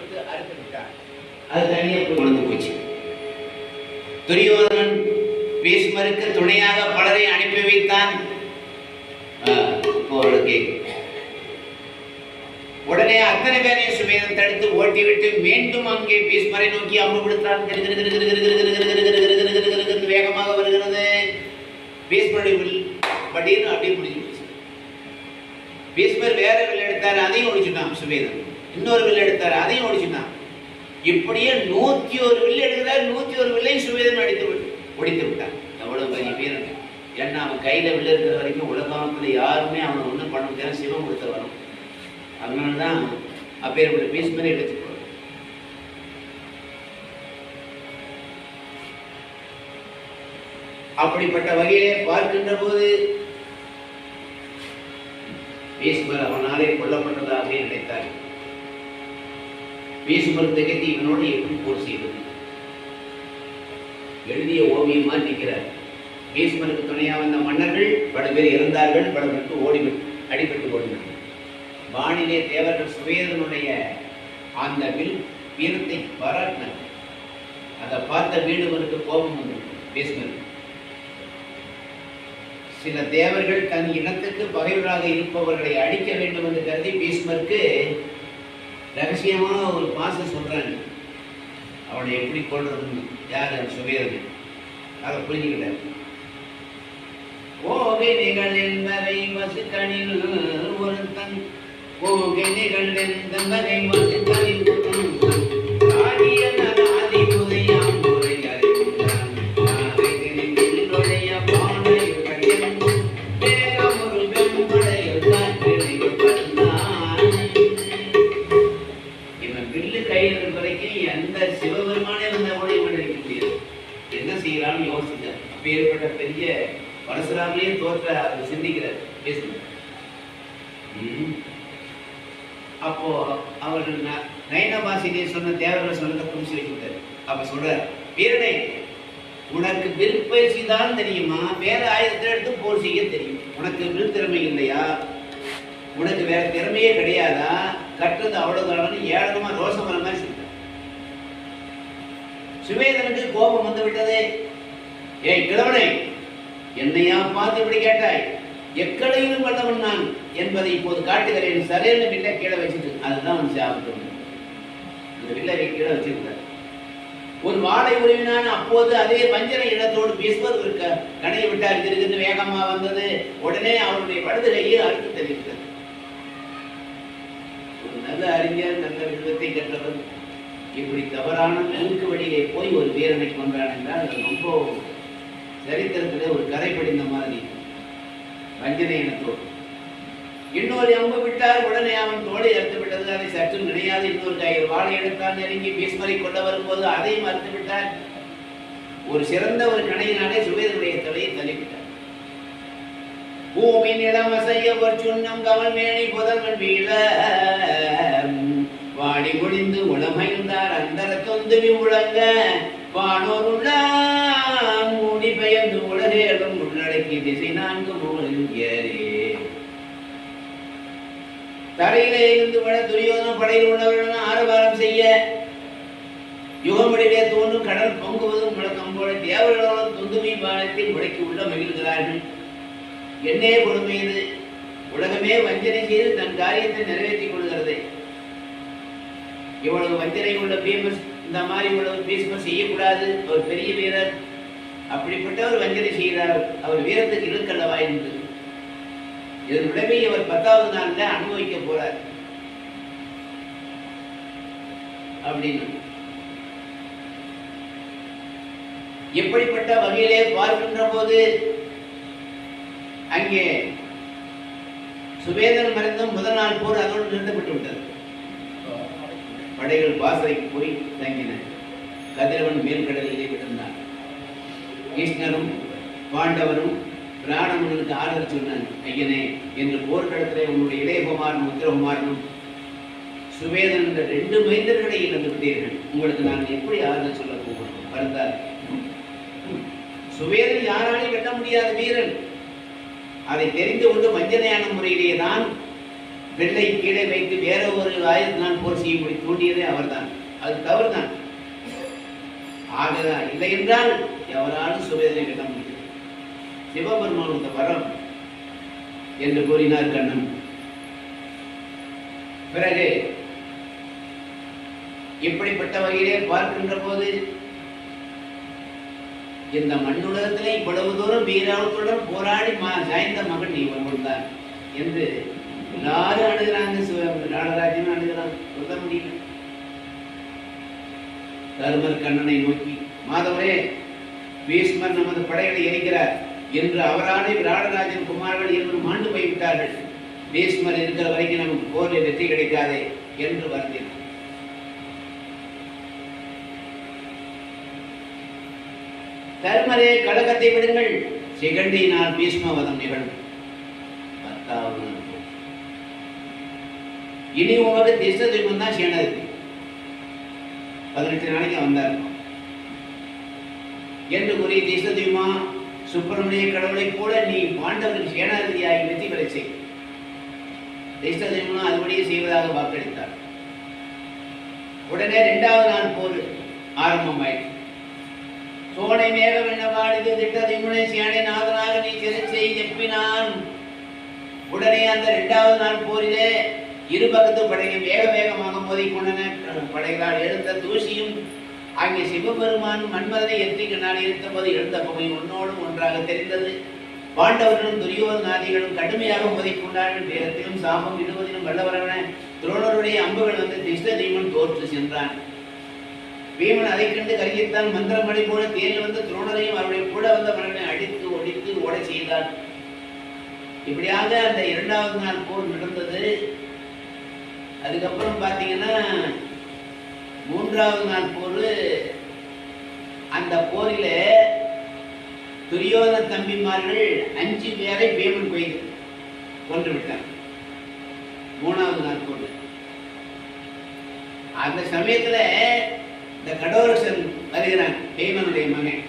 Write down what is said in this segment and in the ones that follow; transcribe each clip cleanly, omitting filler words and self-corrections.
கொடுத்து அறுத்து விட்டார். அது தனியாக கொண்டு போச்சு. துரியோதனன் பீஷ்மருக்கு துணையாக பலரை அனுப்பி வைத்தான். உடனே அத்தனை பேரையும் சுவேதன் தடுத்து ஓட்டிவிட்டு மீண்டும் அங்கே பீஷ்மரை நோக்கி அம்பு விடுத்தான். வேகமாக வருகிறது. பீஷ்மருடைய வில் படீர்னு அப்படியே முடிஞ்சு போச்சு. பீஷ்மர் வேற வில் எடுத்தாரு, அதையும் ஒழிச்சுட்டான் சுவேதன். இன்னொரு வில் எடுத்தாரு, அதையும் ஒழிச்சுட்டான். இப்படியே 101 வில் எடுக்கிறார். 101 வில்லையும் சுவேதன் ஒடித்து விட்டான். எவ்வளவு பெரிய வீரன்! ஏன்னா அவன் கையில வில் இருக்கிற வரைக்கும் உலகத்துல யாருமே அவனை ஒன்றும் பண்ண முடியாது. சிவம் கொடுத்த வரும். அதனாலதான் அப்பேற்பட்ட பீஷ்மரை எடுத்து போறான். அப்படிப்பட்ட வகையிலே பார்க்கின்ற போது பீஷ்மர் அவனாலே கொல்லப்பட்டதாக நினைத்தார். பீஷ்மர் திகத்தி இவனோடு எப்படி போர் செய்வது? எழுதிய ஓவியமா நிற்கிறார். பீஷ்மருக்கு துணையாக வந்த மன்னர்கள் பல பேர் இறந்தார்கள், பல பேருக்கு அடிபட்டு ஓடினார்கள். வானிலே தேவர்கள் சுவேதனுடைய அந்த வில் வீரத்தை பாராட்டினார். அதை பார்த்த வீடுவனுக்கு கோபம் வந்தது. பீஷ்மருக்கு சில தேவர்கள் தன் இனத்துக்கு பகைவராக இருப்பவர்களை அழிக்க வேண்டும் என்று கருதி பீஷ்மருக்கு ரகசியமான ஒரு பாசம் சொல்றாங்க. அவனை எப்படி கொள்றதுன்னு யார் சுவேதன் அதை புரிஞ்சுக்கிட்டார். ஓகே நிகழ் என்பதை வசுக்கணில் ஒருத்தன் ஓகே நிகழ் என்பதை வசுக்கணில் பெரிய பரசுராமலே தோற்ற அவர் சிந்திக்கிறார். அப்போ அவர்கள் நயனபாசிலே சொன்ன தேவர்கள் சொன்னதை புரிச்சு வச்சுட்டார். அப்ப சொல்றார், வீரனை உனக்கு வில் பயிற்சி தான் தெரியுமா? வேற ஆயுதத்தை எடுத்து போர் செய்ய தெரியும். உனக்கு வில் திறமை இல்லையா? உனக்கு வேற திறமையே கிடையாதா? கற்றது அவ்வளவுதான் ஏழனமா ரோஷம் வர மாதிரி சொல்றார். சுவேதனுக்கு கோபம் வந்து விட்டதே. ஏய் கிழவனை, என்னையா பார்த்து இப்படி கேட்டாய்? எக்களையிலும் வல்லவன் நான் என்பதை இப்போது காட்டுகிறேன். சரையன்னு வில்லை கீழே வச்சுட்டு அதுதான் வந்து சாப்பிட்டு அந்த வில்லை கீழே வச்சிருக்கார். ஒரு வாழை உருவினான். அப்போது அதே வஞ்சனை இடத்தோடு பீஷ்மர் இருக்க கணையை விட்டார். இருந்து வேகமா வந்தது. உடனே அவருடைய வலது கையை அறுத்து தெரிவித்தது. ஒரு நல்ல அறிஞர், நல்ல விதத்தை கற்றவர் இப்படி தவறான மூக்கு வழியிலே போய் ஒரு வீரனை கொன்றான் என்றால் அது ரொம்ப சரித்திரத்திலே ஒரு கரை படிந்த மாதிரி வஞ்சனை இனத்தோடு. இன்னொரு அம்பு விட்டார். உடனே அவன் தோலை அறுத்து விட்டது. அதை சற்று நினையாது இன்னொரு கையில் வாழை எடுத்தான். நெருங்கி பீஷ்மரை கொண்டு வரும்போது அதையும் அறுத்து விட்டார். ஒரு சிறந்த ஒரு கணையினாலே சுவேதனுடைய தலையை தள்ளிவிட்டார். பூமி நிலம் அசைய ஒரு சுண்ணம் கமல் மேனி புதல்வன் வீழ வாடி முடிந்து உளமைந்தார் அந்தர தொந்துவி உலங்க வானோருள்ள மூடி பெயர்ந்து உலகேடும் உள்ளடக்கி திசை 4 மூலையும் ஏறே. தரையிலே இருந்து விட துரியோதன படையில் உள்ளவர்கள் ஆரவாரம் செய்ய யுகமுடியிலே தோன்றும் கடல் பொங்குவதும் முழக்கம் போல தேவர்களோடு துந்துமி பாலத்தை முடக்கி உள்ள மகிழ்கிறார்கள். என்னே கொடுமை இது! உலகமே வஞ்சனை செய்து தன் காரியத்தை நிறைவேற்றிக் கொள்கிறது. இவ்வளவு வஞ்சனை உள்ள பீமர் இந்த மாதிரி இவ்வளவு பீஷ்மர் செய்யக்கூடாது. அவர் பெரிய வீரர். அப்படிப்பட்ட ஒரு வஞ்சனை செய்கிறார். அவர் வீரத்துக்கு இழுக்கல்லவா என்று இதன் விளைவை அவர் 10வது நாள்ல அனுபவிக்க போறார் அப்படின்னு. எப்படிப்பட்ட வகையிலே பார்க்கின்ற போது அங்கே சுவேதன் மறைந்தும் முதல் நாள் போர் அதோடு நிறுத்தப்பட்டு விட்டது. படைகள் பாசறைக்கு போய் தங்கின. கதிரவன் மேல்கடலிலே விழுந்தான். கிருஷ்ணரும் பாண்டவரும் பிராணவனுக்கு ஆறுதல் சொன்னான். ஐயனே, என்று போர்க்களத்திலே உன்னுடைய இளையகுமாரனும் உத்திரகுமாரனும் சுவேதன் என்ற 2 மைந்தர்களை இழந்து விட்டீர்கள். உங்களுக்கு நான் எப்படி ஆறுதல் சொல்ல போகிறோம்? வருந்தார். சுவேதன் யாராலே வெல்ல முடியாத வீரன். அதை தெரிந்து கொண்டு வஞ்சனையான முறையிலே தான் வெள்ளை கீழே வைத்து வேற ஒரு ஆயுதத்தினால் போர் செய்யும்படி தூண்டியதே அவர்தான். அது தவறுதான். ஆகதான் இல்லை என்றால் எவராலும் சுவேதனை கட்ட முடியும். சிவபெருமான் வரம் என்று கூறினார் கண்ணன். பிறகு இப்படிப்பட்ட வகையிலே பார்க்கின்ற போது இந்த மண்ணுலகத்திலே இவ்வளவு தூரம் வீராவுடன் போராடி சாய்ந்த மகன் இவன் தான் என்று எல்லாரும் அணுகிறாங்க. ராடராஜன் அணுகிறான். சொல்ல முடியல. தருமர் கண்ணனை நோக்கி, மாதவரே, பீஷ்மர் நமது படைகளை எரிக்கிறார் என்று அவராலே விராடராஜன் குமாரர்கள் இருவரும் மாண்டு போய்விட்டார்கள். பீஷ்மர் இருக்கிற வரைக்கும் நமக்கு போரில் வெற்றி கிடைக்காதே என்று வருந்தினார். தர்மரே, கழகத்தை விடுங்கள். சிகண்டியினால் பீஷ்மவதம் நிகழும். 10வது நாள் இனி உமது திஷ்டதுய்மன் தான் சேனது. 18 நாளைக்கு வந்தார் என்று கூறி, திஷ்டதுய்மா, சுப்பிரமணிய கடவுளை போல நீ பாண்டவருக்கு சேனாதிபதியாகி வெற்றி பெற செய். திஷ்டதுய்மனும் அதுபடியே செய்வதாக வாக்களித்தார். உடனே 2வது நாள் போர் ஆரம்பமாயிற்று. சோனை மேகம் என்ன வாடிது திட்டதுய்மனை சேனை நாதனாக நீ செலுச்சை செப்பினான். உடனே அந்த 2வது நாள் போரிலே இரு பக்கத்து படைகள் வேக வேகமாக மோதிக்கொண்டன. படைகளால் எழுந்த தூசியும் அங்கே சிவபெருமான் மன்மதனை எத்திக்கனால் இருந்த போது எழுந்த புகை ஒன்னோடும் ஒன்றாக தெரிந்தது. பாண்டவர்களும் துரியோதனாதிகளும் கடுமையாக மோதிக்கொண்டார்கள். வேகத்திலும் சாபம் இடுவதிலும் வல்லவரான துரோணருடைய அம்புகள் வந்து திஷ்டதுய்மன் தோற்று சென்றான். பீமன் அதை கண்டு கருகித்தான். மந்திரமடை போல தேரில் வந்து துரோணரையும் அவருடைய கூட வந்த மன்னனை அடித்து ஒடித்து ஓட செய்தான். இப்படியாக அந்த 2வது நாள் போர் நடந்தது. அதுக்கப்புறம் பார்த்தீங்கன்னா 3வது நாள் போர். அந்த போரில துரியோதன தம்பிமார்கள் 5 பேரை பீமன் கொன்று விட்டார். 3வது நாள் போர். அந்த சமயத்துல இந்த கடோரசன் வருகிறான், பீமனுடைய மகன்.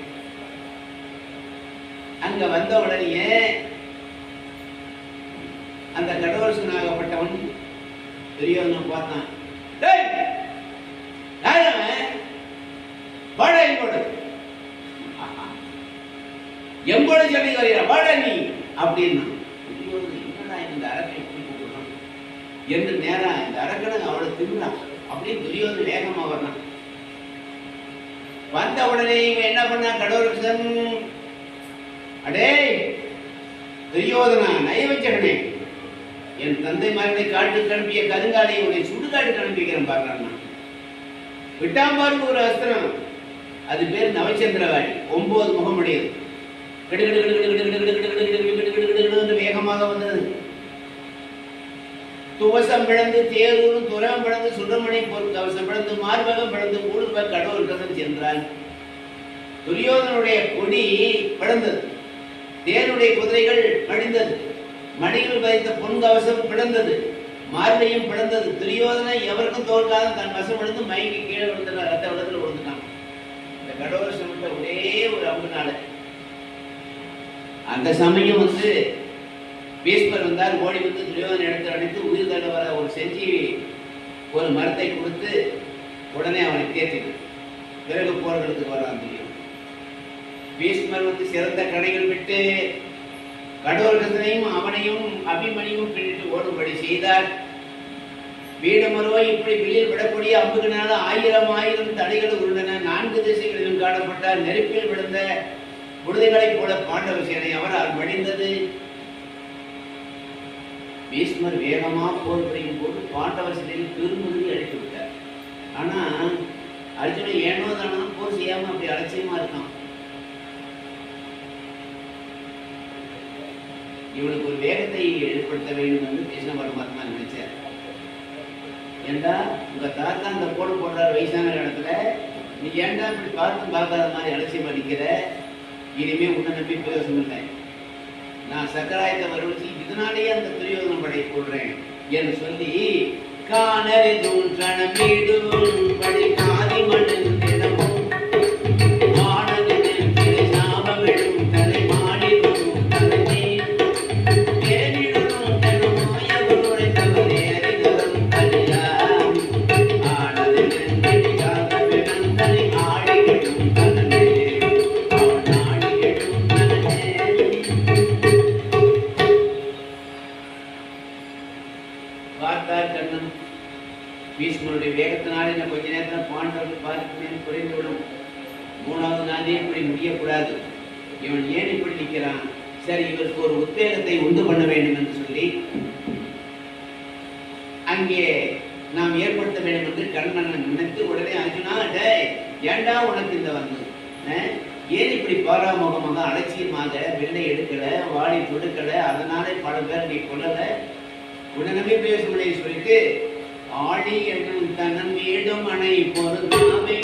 அங்க வந்த உடனே அந்த கடோரசன் ஆகப்பட்டவன் துரியோதனன் பார்த்தான். எம்போட சொல்லி வருகிற வாட நீ அப்படின்னா, என்னடா இந்த அரக்கை எப்படி கூப்பிடுறான் என்று நேரா இந்த அரக்கனை அவளை திரும்பினான். அப்படின்னு துரியோதனன் வேகமா வர்றான். வந்த உடனே இவன் என்ன பண்ணா, கடோரசன், அடே துரியோதனா நயவஞ்சகனே, என் தந்தை மகனை காட்டுக்கு அனுப்பிய கருங்காலை உன்னை சுடுகாட்டுக்கு அனுப்பிக்கிறேன் பாக்குறான். விட்டாம்பாருக்கு ஒரு அஸ்திரம், அது பேர் நவச்சந்திரவாடி, 9 முகமுடையது. வேகமாக வந்தது. துவசம் பிளந்து, தேரூரும் துரம் பிளந்து, சுடமணி கவசம் பிளந்து, மார்பகம் பிளந்து, கூடுப கடவுள் சென்றான். துரியோதனுடைய கொடி பிளந்தது, தேனுடைய குதிரைகள் மடிந்தது, மடியில் வைத்த பொன் கவசம் பிளந்தது, மார்பையும் பிளந்தது. துரியோதனை எவருக்கும் தோற்காத தன் வசம் விழுந்து மயங்கி கீழே விழுந்தார். ரத்த விடத்தில் விழுந்துட்டான். இந்த கடோரசம் விட்ட ஒரே ஒரு அம்புனால. அந்த சமயம் வந்து பீஷ்மர் வந்தார். ஓடி வந்து துரியோதனை இடத்தில் அடித்து உயிர் தள்ள வர ஒரு செஞ்சு ஒரு மரத்தை கொடுத்து உடனே அவனை தேர்த்தினார். பிறகு போர்களுக்கு வரான் தெரியும். பீஷ்மர் வந்து சிறந்த கடைகள் விட்டு கடோரசனையும் அவனையும் அபிமனியும் பின்னிட்டு ஓடும்படி செய்தார். வீடுமருவோ இப்படி வெளியில் விடக்கூடிய அம்புகளால் 1000 தடைகள் உள்ளன. 4 திசைகளிலும் காணப்பட்டார். நெருப்பில் விழுந்த புழுதிகளைப் போல பாண்டவ சேனை அவரால் மடிந்தது. பீஷ்மர் வேகமா போர் புரியும் போது பாண்டவர் சேனையில் பெருமுதவி அடித்து விட்டார். ஆனா அர்ஜுனன் ஏனோ தானோ போர் செய்யாம அப்படி அலட்சியமா இருக்கான். இவனுக்கு ஒரு வேகத்தை ஏற்படுத்த வேண்டும் என்று கிருஷ்ண பரமாத்மா நினைச்சார். ஏண்டா உங்க தாத்தா அந்த போடு போடுறாரு வயசான இடத்துல, நீ ஏண்டா இப்படி பார்க்காத மாதிரி அலட்சியம் அடிக்கிற? இனிமே உன்னை நம்பி பிரயோசனம் இல்லை. நான் சக்கராயத்தை வரவழைச்சி இதனாலேயே அந்த துரியோதன படை போடுறேன் என்று சொல்லி காணறி தோன்றன வீடும் படி காதி மண் தினமும் தலை மாடி தலை பீஷ்மனுடைய வேகத்தினால என்ன கொஞ்ச நேரத்தில் பாண்டவர்கள் பார்த்து குறைந்துவிடும். மூணாவது நாளே இப்படி முடியக்கூடாது, இவன் ஏன் இப்படி நிற்கிறான், சரி இவருக்கு ஒரு உத்வேகத்தை உண்டு பண்ண வேண்டும் என்று சொல்லி அங்கே நாம் ஏற்படுத்த வேண்டும் என்று கண்ணனை நினைத்து உடனே அர்ஜுனா, டே ஏண்டா உனக்கு இந்த வந்து ஏன் இப்படி பாராமுகமாக அலட்சியமாக வெள்ளை எடுக்கல, வாடி தொடுக்கல, அதனாலே பல பேர் நீ கொள்ளல, உடனே பேசுவதை சொல்லிட்டு ஆடி என்னும் தன்னம் மீண்டும் அணை பொருந்தாமை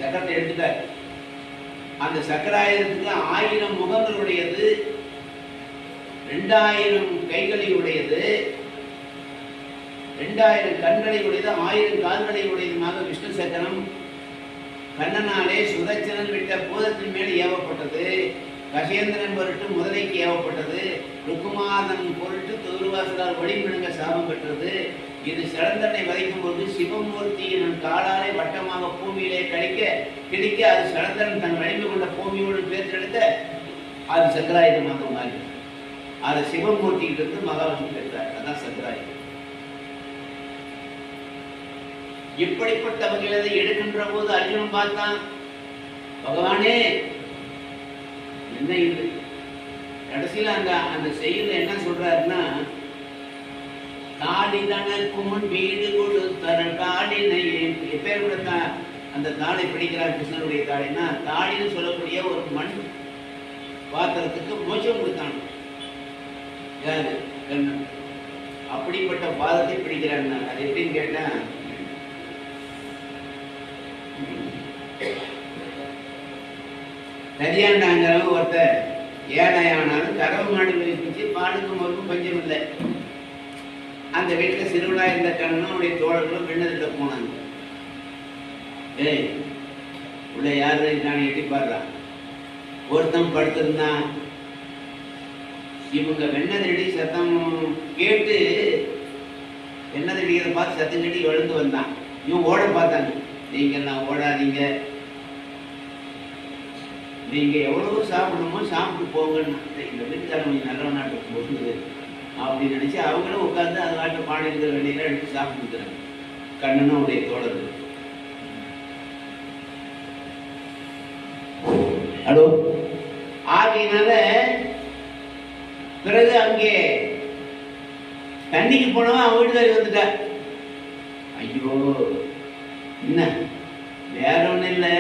சக்கரத்தை எடுத்துட்டார். அந்த சக்கராயுதத்துக்கு 1000 முகங்களுடையது, 2000 கைகளை உடையது, 2000 கண்களை உடையது, 1000 கால்களை உடையதுமாக விஷ்ணு சக்கரம் கண்ணனாலே சுதர்சனன் விட்ட பூதத்தின் மேல் ஏவப்பட்டது. கஜேந்திரன் பொருட்டு முதலைக்கு ஏவப்பட்டது. ருக்குமாதன் பொருட்டு துருவாசலால் ஒளிமிழுங்க சாபம் பெற்றது. இது சிறந்தனை வதைக்கும் போது சிவமூர்த்தியின் காலாலை வட்டமாக பூமியிலே கிடைக்க அது சிறந்தன் தன் வலிமை கொண்ட பூமியோடு பேர்த்தெடுக்க அது சக்கராயுதமாக மாறி அது சிவமூர்த்திகிட்ட இருந்து மகாவிஷ்ணு பெற்றார். அதான் சக்கராயுதம். இப்படிப்பட்ட வகையில் எடுக்கின்ற போது அர்ஜுனன் பார்த்தான், பகவானே என்ன இது? கடைசியில் அந்த செயல என்ன சொல்றாருன்னா, தாடி தனக்கும் வீடு கொடுத்தர தாடினை எப்பேர் கொடுத்தா அந்த தாடை பிடிக்கிறார் கிருஷ்ணனுடைய தாடினா, தாடின்னு சொல்லக்கூடிய ஒரு மண் பாத்திரத்துக்கு மோட்சம் கொடுத்தான் யாரு? கண்ணன். அப்படிப்பட்ட பாதத்தை பிடிக்கிறாங்க. அது எப்படின்னு கேட்டா, கரியாண்டாங்கிறவங்க ஒருத்தர் ஏழையானாலும் கறவு மாடு பிடிச்சி பாலுக்கு மருக்கும் பஞ்சம் இல்லை. அந்த வீட்டில் சிறுவிழா இருந்த கண்ணனும் அவருடைய தோழர்களும் வெண்ணதிட்ட போனாங்க. ஏய் உள்ள யாரு நான் எட்டி பாடுறான். ஒருத்தன் படுத்திருந்தான். இவங்க வெண்ணதடி சத்தம் கேட்டு வெண்ணதடிக்கிறத பார்த்து சத்தம் கேட்டு எழுந்து வந்தான். இவன் ஓட பார்த்தாங்க. நீங்க எல்லாம் ஓடாதீங்க, நீங்க எவ்வளவு சாப்பிடணுமோ சாப்பிட்டு போங்கன்னு. இந்த வீட்டுக்காரன் கொஞ்சம் நல்ல நாட்டுக்கு போகுது அப்படின்னு நினைச்சு அவங்களும் உட்கார்ந்து அது நாட்டு பானைங்கிற வெளியில எடுத்து சாப்பிட்டுக்கிறாங்க. கண்ணனும் அவருடைய தோழர்கள். ஹலோ. ஆகையினால பிறகு அங்கே தண்ணிக்கு போனவன் அவன் வீட்டுக்காரி வந்துட்டா. ஐயோ என்ன வேற ஒன்றும் இல்லை,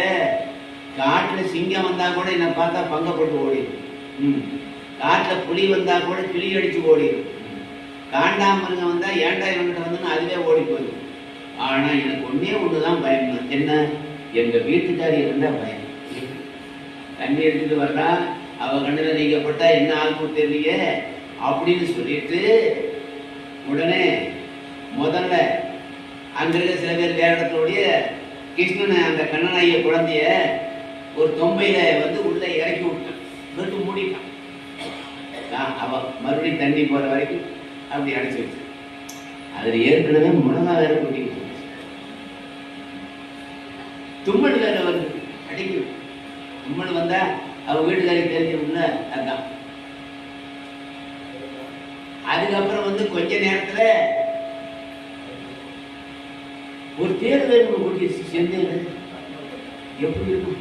காட்டுல சிங்கம் வந்தா கூட என்னை பார்த்தா பங்கப்பட்டு ஓடிடும், காட்டுல புலி வந்தா கூட கிளி அடிச்சு ஓடிடும், காண்டாமருங்க வந்தா ஏண்டா இவங்கிட்ட வந்து அதுவே ஓடி போயிடும். ஆனா எனக்கு ஒண்ணுதான் பயம். என்ன? எங்க வீட்டுக்காரி இருந்தா பயம். தண்ணி எடுத்துட்டு வர்றா, அவ கண்ணுல நீக்கப்பட்டா என்ன ஆகும் தெரியலையே அப்படின்னு சொல்லிட்டு உடனே முதல்ல அங்க இருக்க சில பேர் வேற இடத்துடைய கிருஷ்ணனை அந்த கண்ணனாய குழந்தைய ஒரு தொம்பையில வந்து உள்ள இறக்கி விட்டு மூடிட்டான். அவ மறுபடியும் தண்ணி போற வரைக்கும் அப்படி அடைச்சு வச்சு அதுல ஏற்கனவே முழங்கா வேற கூட்டிட்டு தும்மல் வேற வருது, அடிக்கும். தும்மல் வந்தா அவ வீட்டுக்காரி தெரிஞ்சவங்கள அதுதான். அதுக்கப்புறம் வந்து கொஞ்ச நேரத்துல ஒரு தேர் வேறு கூட்டிடுச்சு. செந்தேர் எப்படி இருக்கும்?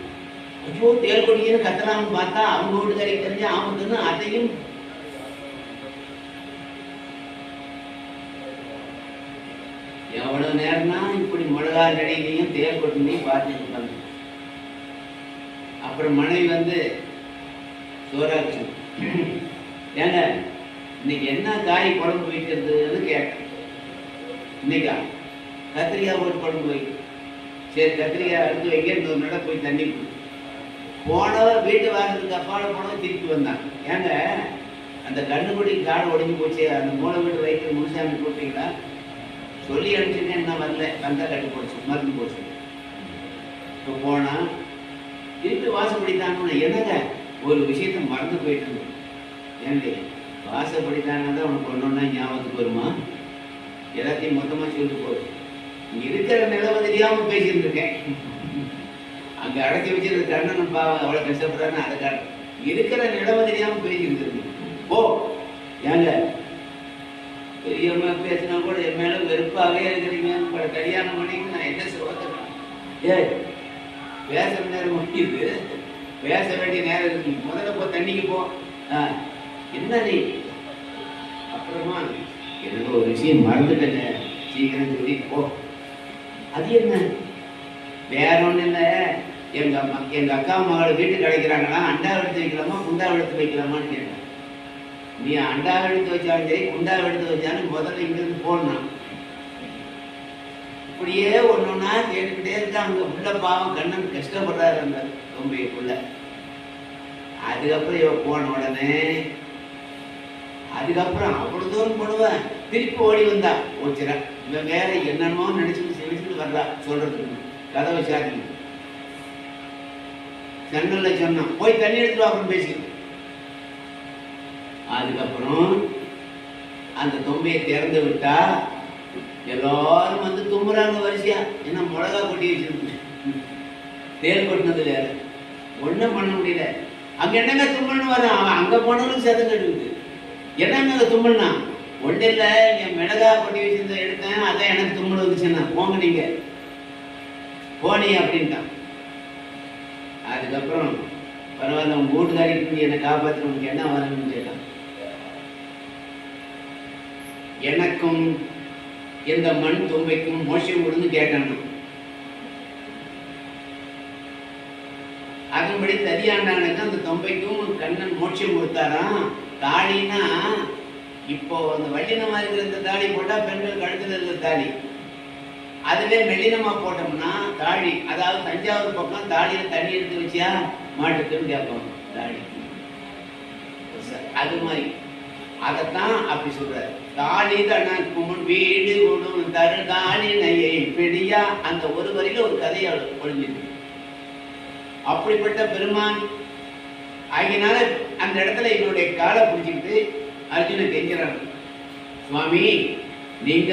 ஐயோ தேர் கொடின்னு கத்தலாம்னு பார்த்தா அவங்க வீட்டுக்காரி தெரிஞ்சு ஆபத்துன்னு அதையும் எவ்வளவு நேரம்னா இப்படி மிளகா நடிகையும் தேர் கொட்டினையும் பார்த்துட்டு இருப்பாங்க. அப்புறம் மனைவி வந்து சோறாச்சு, ஏங்க இன்னைக்கு என்ன காய் குழம்பு வைக்கிறதுன்னு கேட்டேன். இன்னைக்கா கத்திரிக்காய் போட்டு குழம்பு வைக்கும். சரி கத்திரிக்காய் எடுத்து வைக்க இந்த ஒரு நட போய் தண்ணி போனவர் வீட்டு வாரத்துக்கு அப்பால போனவர் திருப்பி வந்தாங்க. ஏங்க அந்த கண்ணுக்குடி காடு ஒடிஞ்சு போச்சு, அந்த மூளை வீட்டு வைக்கிற முனுசாமி கூப்பிட்டீங்களா? சொல்லி அனுப்பிச்சுட்டு என்ன வரல, வந்தா கட்டு போச்சு, மருந்து போச்சு. இப்போ போனா திருப்பி வாசப்படித்தாங்க. என்னங்க ஒரு விஷயத்த மறந்து போயிட்டு இருந்தோம். ஏன்டி வாசப்படித்தாங்கன்னா தான் உனக்கு ஒன்னொன்னா ஞாபகத்துக்கு வருமா? எல்லாத்தையும் மொத்தமா சொல்லிட்டு போகுது. இங்க இருக்கிற நிலவை தெரியாம பேசிட்டு இருக்கேன். அங்க அடைச்சி வச்சிருந்த கண்ணன் பாவம் அவ்வளவு கஷ்டப்படுறான்னு அதை காட்டு. இருக்கிற நிலவை தெரியாம பேசிட்டு இருக்கு. ஓ ஏங்க பெரியம்மா பேசினா கூட என் மேல வெறுப்பாவே இருக்கிறீங்க. உங்களை கல்யாணம் பண்ணிக்கு நான் என்ன சொல்றேன்? ஏ பேசுற நேரம் முடியுது, பேச வேண்டிய நேரம் இருக்கு. முதல்ல போ தண்ணிக்கு போ. என்ன நீ அப்புறமா எனக்கு ஒரு விஷயம் மறந்துட்டேங்க, சீக்கிரம் சொல்லி போ. அது என்ன? வேற ஒண்ணு இல்லை, எங்க அக்கா மகள் வீட்டுக்கு அடைக்கிறாங்களா, அண்டா எடுத்து வைக்கலாமா குண்டா எடுத்து வைக்கலாமான்னு கேட்டேன். நீ அண்டா எடுத்து வச்சாலும் சரி குண்டா எடுத்து வச்சாலும் முதல்ல இங்கிருந்து போடணும். இப்படியே ஒன்னொன்னா கேட்டுக்கிட்டே இருக்கா. அங்க உள்ள பாவம் கண்ணன் கஷ்டப்படுறாரு அந்த தொம்பைக்குள்ள. அதுக்கப்புறம் இவ போன உடனே அதுக்கப்புறம் அவ்வளவு தூரம் போடுவேன், திருப்பி ஓடி வந்தா ஓச்சுரா. இவன் வேற என்னென்னமோ நினைச்சுட்டு செவிச்சுட்டு வர்றா சொல்றதுக்கு. கதவை சாத்தி ஜன்னல்ல சொன்னான், போய் தண்ணி எடுத்துட்டு அப்படின்னு பேசிட்டு. அதுக்கப்புறம் அந்த தொம்பையை திறந்து விட்டா எல்லாரும் வந்து தும்புறாங்க வரிசையா. என்ன மிளகா கொட்டி வச்சிருக்கு, தேல் கொட்டினது வேற, ஒன்றும் பண்ண முடியல. அங்க என்னங்க தும்பல்னு வர, அவன் அங்க போனவனுக்கு சதம் கட்டுது. என்னங்க தும்பல்னா ஒன்றும் இல்லை, என் மிளகா கொட்டி வச்சிருந்த எடுத்தேன், அதான் எனக்கு தும்பல் வந்துச்சுன்னா போங்க நீங்க போனி அப்படின்ட்டான். அதுக்கப்புறம் பரவாயில்ல உங்க வீட்டுக்காரிக்கு என்னை காப்பாற்றணும்னு என்ன வரணும்னு கேட்டான். எனக்கும் எந்த மண் தும்பைக்கும் மோஷம் கொடுன்னு கேட்டான். அதன்படி தரியாண்டானுக்கு அந்த தொம்பைக்கும் கண்ணன் மோட்சம் கொடுத்தாராம். தாடினா இப்போ அந்த வல்லினமா இருக்கிற இந்த தாடி போட்டா பெண்கள் கழுத்துல இருக்கிற தாடி, அதுவே மெல்லினமா போட்டோம்னா தாடி, அதாவது தஞ்சாவூர் பக்கம் தாடியில தண்ணி எடுத்து வச்சியா மாட்டுக்குன்னு கேட்போம் தாடி. அது மாதிரி அதைத்தான் அப்படி சொல்றாரு. தாலி தனக்கும் வீடு கொடும் தரு தாலினையை பிடியா. அந்த ஒரு வரையில ஒரு கதையை ஒழிஞ்சிருக்கு. அப்படிப்பட்ட பெருமான் ஆகினால அந்த இடத்துல என்னுடைய காலை பிடிச்சிக்கிட்டு அர்ஜுனன் கெஞ்சுறாங்க, சுவாமி நீங்க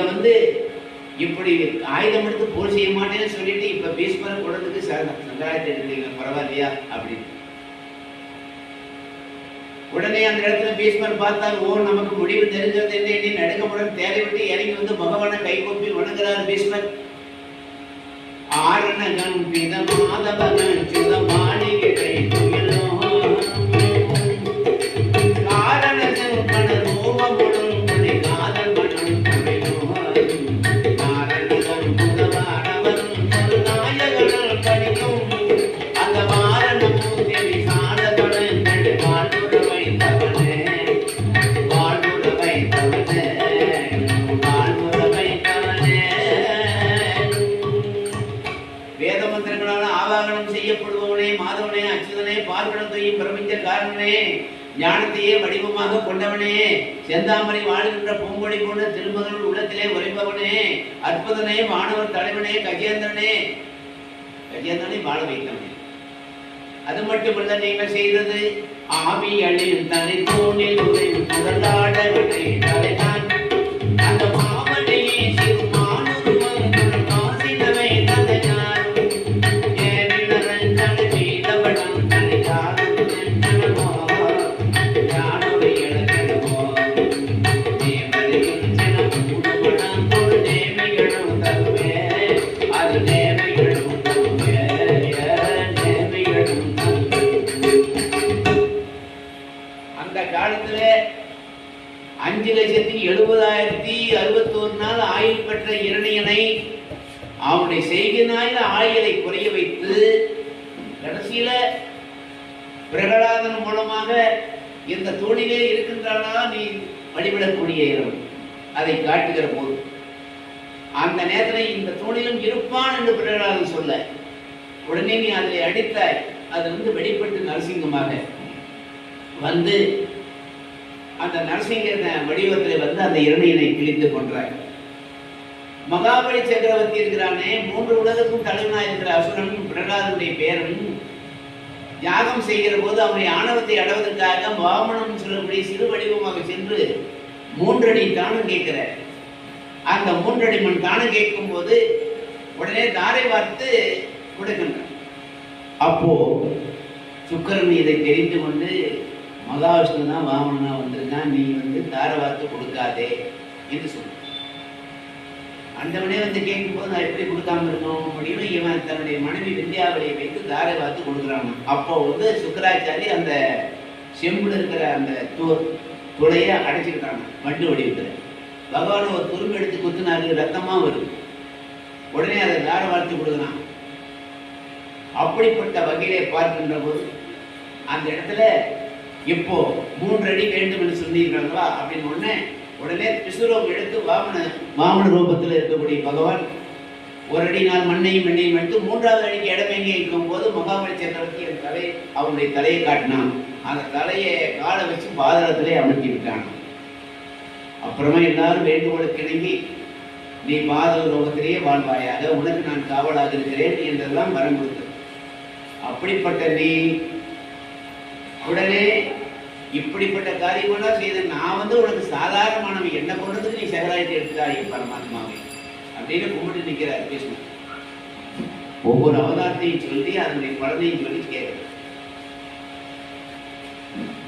இப்படி ஆயுதம் எடுத்து போர் செய்ய மாட்டேன்னு சொல்லிட்டு இப்ப பீஷ்மர குடத்துக்கு சங்காயத்தை எடுக்கிறீங்க, பரவாயில்லையா அப்படின்னு. உடனே அந்த இடத்துல பீஷ்மர் பார்த்தால், ஓ நமக்கு முடிவு தெரிஞ்சது என்ன எண்ணி நடுக்கமுடன் தேரை விட்டு இறங்கி பகவானை கை கூப்பி வணங்குறார் பீஷ்மர். ஆரணகன் பித மாதவன் சுத மாளிகை துயிலோ காரணன் பண ரோமமுடன் துணை காதல் மனம் துணையோ நாரணகன் புதவானவன் ஒரு நாயகன் கணிக்கும் அந்த வாரணம் தேவி சாடத்துடன் கண்டு வாழ்வுற வைத்தவனே வாழ்வுற வைத்தவனே வாழ்வுற வைத்தவனே. வேத மந்திரங்களால் ஆவாகனம் செய்யப்படுபவனே மாதவனே அச்சுதனே பார்க்கணத்தையும் பிரபஞ்ச காரணனே ஞானத்தையே வடிவமாக கொண்டவனே செந்தாமரை வாழ்கின்ற பூங்கொடி போன்ற திருமகள் உள்ளத்திலே உரைப்பவனே அற்புதனே மாணவர் தலைவனே கஜேந்திரனே வாழ வைத்தவனே. அது மட்டுமல்ல நீங்கள் செய்தது ஆவி அழியும் தலை தூணில் உரையும் முதலாட தலைதான் அந்த மாமனையே சிறு மானுருவம் காசினவை தந்தையார் அந்த காலத்துல 5,70,61 நாள் ஆயுள் பெற்ற இரணியனை அவனுடைய செய்கையினால ஆயுளை குறைய வைத்து கடைசியில பிரகலாதன் மூலமாக இந்த தூணிலே இருக்கின்றானா நீ வழிபடக்கூடிய இடம் அதை காட்டுகிற போது அந்த நேரத்தில் இந்த தூணிலும் இருப்பான் என்று பிரகலாதன் சொல்ல உடனே நீ அதை அடித்தாய். அது வெளிப்பட்டு நரசிங்கமாக அந்த நரசிங்க வடிவத்தில் அந்த இரணியனை கிழித்து கொன்றாய். மகாபலி சக்கரவர்த்தி இருக்கிறானே, 3 உலகத்துக்கும் தலைவனா இருக்கிற அசுரன் பிரகலாதனுடைய பேரன், யாகம் செய்கிற போது அவனுடைய ஆணவத்தை அடைவதற்காக வாமனம் சொல்லக்கூடிய சிறு வடிவமாக சென்று 3 அடி தானம் கேட்கிற. அந்த 3 அடி மண் தானம் கேட்கும் போது உடனே தாரை வார்த்து கொடுக்கின்றான். அப்போ சுக்கரன் இதை தெரிந்து கொண்டு, மகாவிஷ்ணு தான் வாமனா வந்திருக்கான், நீ தாரை வார்த்து கொடுக்காதே என்று சொன்ன. அந்தவனே கேட்கும் போது நான் எப்படி கொடுக்காம இருக்கணும் அப்படின்னு இவன் தன்னுடைய மனைவி விந்தியாவளியை வைத்து தாரை வார்த்து கொடுக்குறாங்க. அப்போ சுக்கராச்சாரி அந்த செம்புல இருக்கிற அந்த துளைய அடைச்சிக்கிட்டாங்க வண்டு வடிவத்துல. பகவான் ஒரு துரும்பு எடுத்து குத்துனாரு, ரத்தமா வருது. உடனே அதை தாரை வார்த்து கொடுக்குறான். அப்படிப்பட்ட வகையிலே பார்க்கின்ற போது அந்த இடத்துல இப்போ 3 அடி வேண்டும் என்று சொன்னீர்களா அப்படின்னு உடனே விஸ்வரூபம் எடுத்து வாமன ரூபத்தில் இருக்கக்கூடிய பகவான் 1 அடி நாள் மண்ணையும் எடுத்து 3வது அடிக்கு இடம் எங்கே இருக்கும் போது மகாபலி சக்கரவர்த்தி அவனுடைய தலையை காட்டினான். அந்த தலையை காலை வச்சு பாதளத்திலே அமர்த்தி விட்டான். அப்புறமா எல்லாரும் வேண்டுகோளுக்கு இணங்கி, நீ பாதள லோகத்திலேயே வாழ்வாயாக, உனக்கு நான் காவலாக இருக்கிறேன் என்றெல்லாம் வரம் கொடுத்தது. அப்படிப்பட்ட நீ உடனே இப்படிப்பட்ட காரியமெல்லாம் செய்த நான் உனக்கு சாதாரணமானவன், என்ன கொண்டதுக்கு நீ சகராயத்தை எடுத்துக்காய் பரமாத்மாவை அப்படின்னு கும்பிட்டு நிற்கிறார் கிருஷ்ணன். ஒவ்வொரு அவதாரத்தையும் சொல்லி அதனுடைய பலனையும் சொல்லி கேட்கிறார்.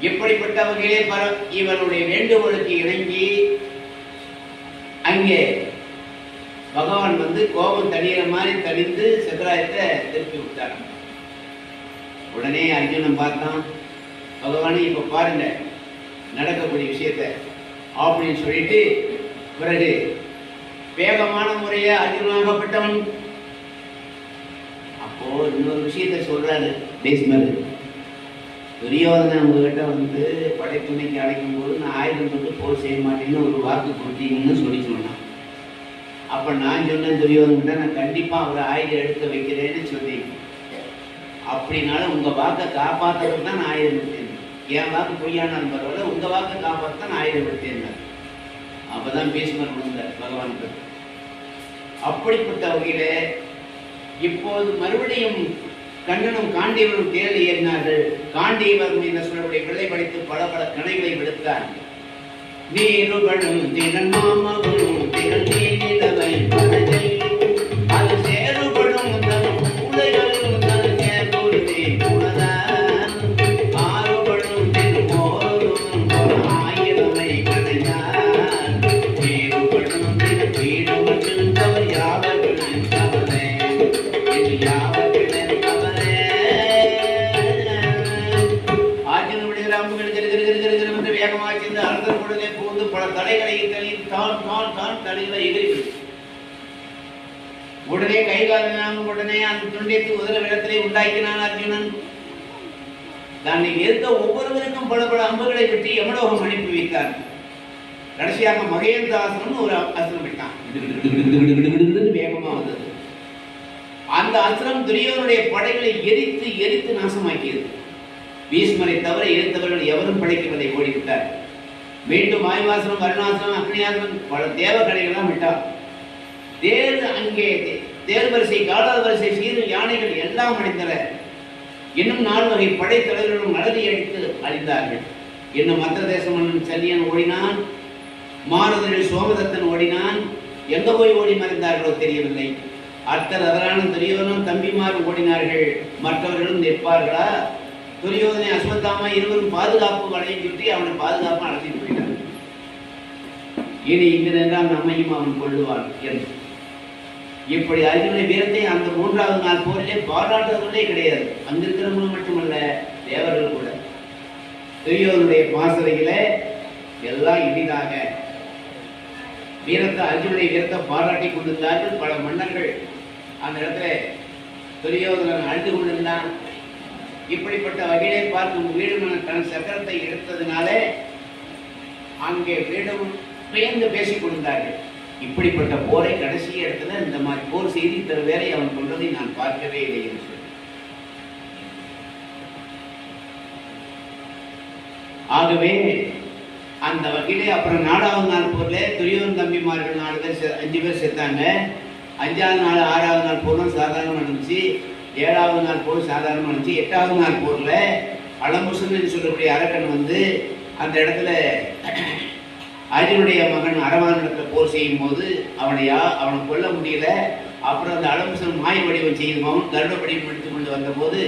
எப்படிப்பட்ட வகையிலே இவனுடைய வேண்டுகோளுக்கு இணங்கி அங்கே பகவான் கோபம் தணிகிற மாதிரி தணிந்து சக்கராயத்தை திருப்பி விட்டார். உடனே அர்ஜுனன் பார்த்தான், பகவானே இப்ப பாருங்க நடக்கக்கூடிய விஷயத்த அப்படின்னு சொல்லிட்டு, பிறகு வேகமான முறைய அர்ஜுனாகப்பட்டவன் அப்போ இன்னொரு விஷயத்த சொல்றாரு பீஷ்மர். துரியோதனை உங்ககிட்ட படைத்துணைக்கு அழைக்கும் போது நான் ஆயுதம் கொண்டு போர் செய்ய மாட்டேன்னு ஒரு வாக்கு கொடுத்தீங்கன்னு சொல்லி சொன்னான். அப்ப நான் சொன்னேன் துரியோதன்கிட்ட, நான் கண்டிப்பா அவரை ஆயுதம் எடுக்க வைக்கிறேன்னு சொன்னேன். அப்படின்னாலும் உங்க வாக்கை காப்பாற்றுறதுக்கு தான் நான் ஆயுதம் எடுத்தேன். என் வாக்கு பொய்யானாலும் பரவாயில்ல, உங்க வாக்கை காப்பாற்ற நான் ஆயுதம் எடுத்தேன். அப்பதான் பீஷ்மர் விழுந்தார் பகவானுக்கு. அப்படிப்பட்ட வகையில இப்போது மறுபடியும் கண்ணனும் காண்டீவரும் தேர்தல் ஏறினார்கள். காண்டீவரும் என்ற சொல்லக்கூடிய பிள்ளை படித்து பல கணைகளை விடுத்தார். நீருபடும் திறன் மாமகளும் திறன் நீலவை அது சேருபடும் தன் உடைகளும் தன் சேர்ந்தே உணர்ந்தான் ஆறுபடும் திருமோரும் ஆயிரமை கடைந்தான் நீருபடும் திரு வீடு மற்றும் தவர் யாவர்களும் தவறே இது யாவர்களும் தவறே. ஆஜன் விடுகிற அம்புகள் என்று வேகமாக சென்று அர்த்தம் உடனே புகுந்து பல தடைகளை தலைகளை எதிர்க்கிறது. உடனே கைகாலம் உடனே அந்த துண்டித்து உதர விடத்திலே உண்டாக்கினான் அர்ஜுனன். தன்னை எதிர்த்த ஒவ்வொருவருக்கும் பல அம்புகளை பற்றி யமலோகம் அனுப்பி வைத்தார். கடைசியாக மகேந்திராசனம் ஒரு அஸ்திரம் விட்டான். வேகமா வந்தது. அந்த அஸ்திரம் துரியோதனுடைய படைகளை எரித்து எரித்து நாசமாக்கியது. பீஷ்மரை தவிர எதிர்த்தவர்கள் எவரும் படைக்கவில்லை, ஓடிவிட்டார். மீண்டும் வாயுவாசனம், வருணாசனம், அக்னியாசனம் பல தேவ கடைகள்லாம் விட்டார். அங்கே தேர் வரிசை, காலாத வரிசை, சீரு யானைகள் எல்லாம் அடைந்தன. இன்னும் 4 வகை படைத்தலைவர்களும் அழகை அடித்து அழிந்தார்கள். இன்னும் மற்ற தேச மன்னன் சல்லியன் ஓடினான், மாறுதலில் சோமதத்தன் ஓடினான். எங்க போய் ஓடி மறைந்தார்களோ தெரியவில்லை. அர்த்தர் அதரான துரியோதனும் தம்பிமாரும் ஓடினார்கள். மற்றவர்களும் நிற்பார்களா? துரியோதனை அஸ்வத்தாமா இருவரும் பாதுகாப்பு வளையும் சுற்றி அவனை பாதுகாப்பு அழைச்சிட்டு போயிட்டான். இனி இங்கு நின்றால் நம்மையும் அவன் கொள்ளுவான் என்று இப்படி அர்ஜுனுடைய வீரத்தை அந்த 3வது நாள் போரிலே பாராட்டுவதே கிடையாது. அங்கிருக்கிறவங்களும் மட்டுமல்ல, தேவர்கள் கூட துரியோதனுடைய பாசறையில எல்லாம் இனிதாக வீரத்தை, அர்ஜுனுடைய வீரத்தை பாராட்டி கொண்டிருந்தார்கள். பல மன்னர்கள் அந்த இடத்துல துரியோதனன் அழுது கொண்டிருந்தான். இப்படிப்பட்ட வகையிலே பார்க்கும் வீடுமன் தன் சக்கரத்தை எடுத்ததினாலே அங்கே வீடும் பெயர்ந்து பேசிக் கொண்டார்கள். இப்படிப்பட்ட போரை கடைசி இடத்துல இந்த மாதிரி போர் செய்தி தர வேலை அவன் கொண்டதை நான் பார்க்கவே இல்லை என்று சொல்லி, ஆகவே அந்த வகையிலே அப்புறம் 4வது நாள் போர்ல துரியோதன் தம்பிமார்கள் 4 பேர் 5 பேர் செத்தாங்க. 5வது நாள் 6வது நாள் போரும் சாதாரணமாக நடந்துச்சு. 7வது நாள் போர் சாதாரணமாக நடந்துச்சு. 8வது நாள் போர்ல அலம்புசன் சொல்லக்கூடிய அரக்கன் வந்து அந்த இடத்துல அர்ஜுனுடைய மகன் அரவானிடத்துல போர் செய்யும் போது அவனை கொல்ல முடியல. அப்புறம் அந்த அலம்புசன் மாய வடிவம் செய்யும் கருட வடிவம் எடுத்துக் கொண்டு வந்த போது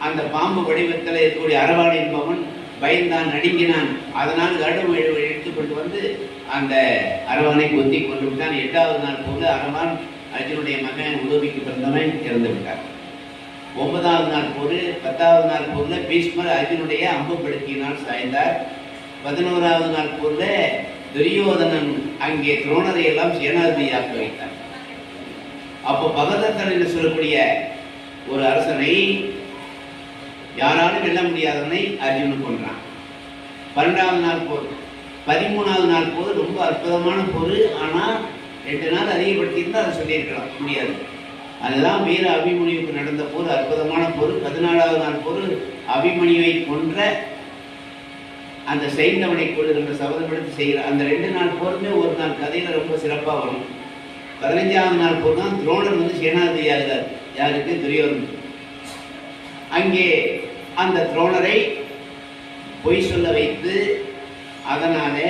அந்த பாம்பு வடிவத்தில் இருக்கக்கூடிய அரவான் என்பவன் பயந்தான், நடுங்கினான். அதனால் கருடம் எடுத்துக்கொண்டு வந்து அந்த அரவானை கொத்தி கொண்டு விட்டான். 8வது நாள் போல அரவான் அர்ஜுனுடைய மகன் உதவிக்கு பிறந்தவன் இறந்து விட்டார். 9வது நாள் போர் 10வது நாள் போர்ல பீஷ்மர் அர்ஜுனுடைய அம்பு படுக்கையினால் சாய்ந்தார். 11வது நாள் போர்ல துரியோதனன் அங்கே துரோணரை எல்லாம் சேனாதிபதியாக்க வைத்தார். அப்போ பகதத்தன் என்று சொல்லக்கூடிய ஒரு அரசனை யாராலும் வெல்ல முடியாதவனை அர்ஜுனன் கொன்றான். 12வது நாள் போர் 13வது நாள் போர் ரொம்ப அற்புதமான போர். ஆனால் 2 நாள் அதிகப்படுத்தியிருந்தால் அதை சொல்லியிருக்கலாம், முடியாது. அதுதான் வீர அபிமன்யுவுக்கு நடந்த போர், அற்புதமான போர். 14வது நாள் போர் அபிமன்யுவை கொன்ற அந்த செய்தவனை கொள்ளுகின்ற சபதம் எடுத்து செய்கிற அந்த 2 நாள் போருமே ஒரு நாள் கதையில ரொம்ப சிறப்பாக வரும். 15வது நாள் போர் தான் துரோணர் வந்து சேனாதிபதி ஆகிறார். யாருக்கு? துரியோதனன். அங்கே அந்த துரோணரை பொய் சொல்ல வைத்து அதனாலே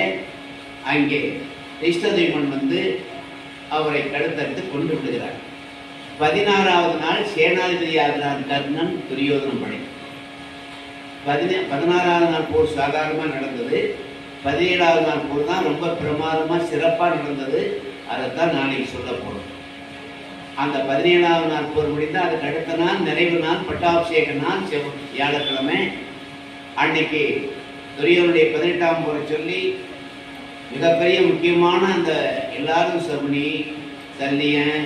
அங்கே இஷ்டதெய்வன் வந்து அவரை கடுத்தடுத்து கொண்டு விடுகிறார். 16வது நாள் சேனாதிபதி ஆகிறார் கர்ணன் துரியோதனம் படை. 16வது நாள் போர் சாதாரணமாக நடந்தது. 17வது நாள் போர் தான் ரொம்ப பிரமாதமாக சிறப்பாக நடந்தது. அதைத்தான் நாளைக்கு சொல்ல போகிறோம். அந்த 17வது நாள் போர் முடிந்தால் அதுக்கு அடுத்த நாள் நிறைவு நாள் பட்டாபிஷேக நாள் வியாழக்கிழமை. அன்னைக்கு துரியோனுடைய 18ஆம் போரை சொல்லி மிகப்பெரிய முக்கியமான அந்த எல்லாரும் சகுனி சல்லியன்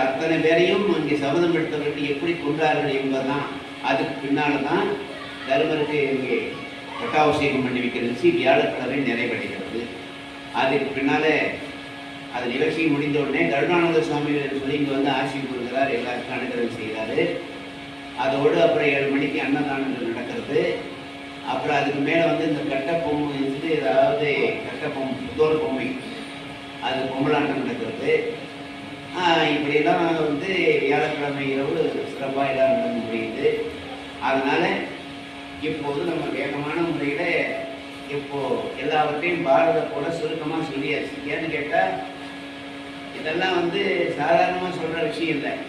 அத்தனை பேரையும் அங்கே சபதம் எடுத்தவர்கள் எப்படி கொண்டார்கள் என்பதுதான். அதுக்கு பின்னால் தான் தர்மருக்கு இங்கே பட்டாபிஷேகம் பண்ணி வைக்கிறது வியாழக்கிழமை நிறைவடைகிறது. அதுக்கு பின்னால அது நிகழ்ச்சி முடிந்த உடனே கருணானந்த சுவாமி சொல்லி இங்கே வந்து ஆட்சி கொடுக்கிறார், எல்லாருக்கும் அனுகிரகம் செய்கிறாரு. அதோடு அப்புறம் 7 மணிக்கு அன்னதானங்கள் நடக்கிறது. அப்புறம் அதுக்கு மேலே வந்து இந்த கட்டப்பொம்மை வந்து ஏதாவது கட்டப்பொம்மை புத்தோர் பொம்மை அது பொம்மலாட்டம் நடக்கிறது. இப்படியெல்லாம் வந்து வியாழக்கிழமை இரவு சிறப்பாக எல்லாம் நடந்து முடியுது. அதனால் இப்போது நம்ம வேகமான முறையில் எல்லாவற்றையும் பாரத போல சுருக்கமாக சொல்லியாச்சு. ஏன்னு கேட்டால் இதெல்லாம் வந்து சாதாரணமாக சொல்கிற விஷயம் இல்லை.